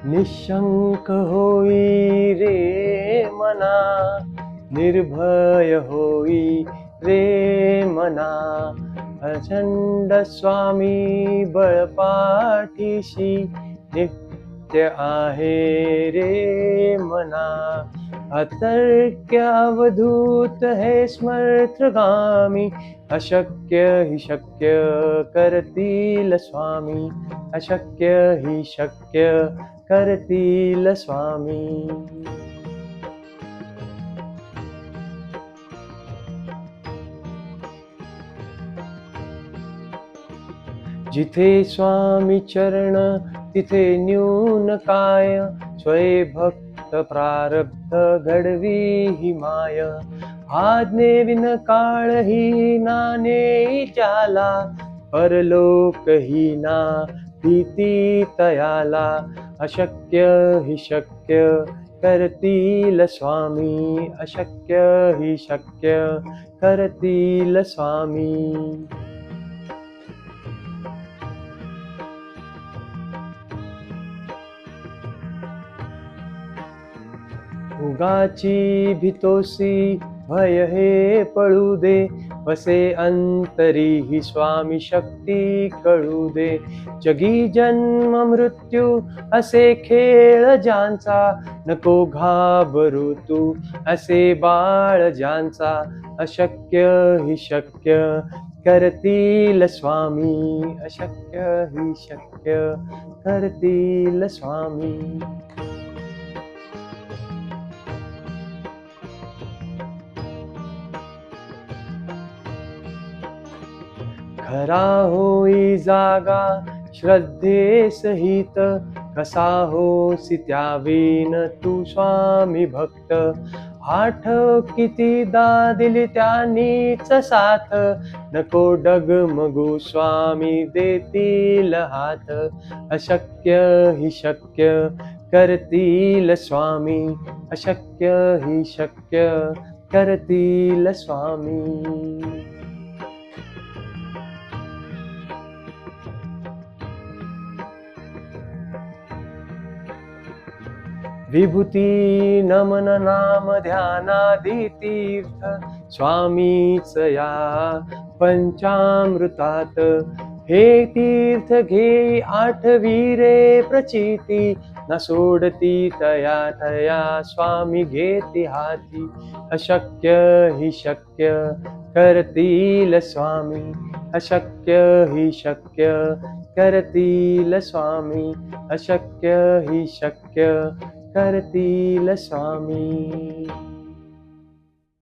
निशंक होई रे मना, निर्भय होई रे मना, अचंड स्वामी बळपाठीशी नित्य आहे रे मना. अतर्क्य अवधूत हे स्मर्त्रगामी, अशक्य हि शक्य करतील स्वामी, अशक्य हि शक्य करतील स्वामी. जिथे स्वामी चरण तिथे न्यून काय, स्वय भक्त प्रारब्ध घडवी ही माय. आज्ञे विन काळ ही नाने ज्याला, परलोक ही ना भीती तयाला, अशक्य हि शक्य करतील स्वामी, अशक्य हि शक्य करतील स्वामी. उगाची भीतोसी भय हे पळू दे, बसे अंतरी ही स्वामी शक्ती कळू दे. जगी जन्म मृत्यू असे खेळ ज्यांचा, नको घाबरू तू असे बाळ ज्यांचा, अशक्य हि शक्य करतील स्वामी, अशक्य हि शक्य करतील स्वामी. खरा होई जागा श्रद्धे सहित, कसा होसी त्यावीन तू स्वामी भक्त. आठव कितीदा दिली त्यांनीच साथ, नको डगमगू स्वामी देतील हात, अशक्य हि शक्य करतील स्वामी, अशक्य हि शक्य करतील स्वामी. विभूती नमन नाम ध्यानादी तीर्थ, स्वामीच या पंचामृतात. हे तीर्थ घे आठवी रे प्रचिती, न सोडती तया तया स्वामी घेती हाती, अशक्य हि शक्य करतील स्वामी, अशक्य हि शक्य करतील स्वामी, अशक्य हि शक्य करतील स्वामी.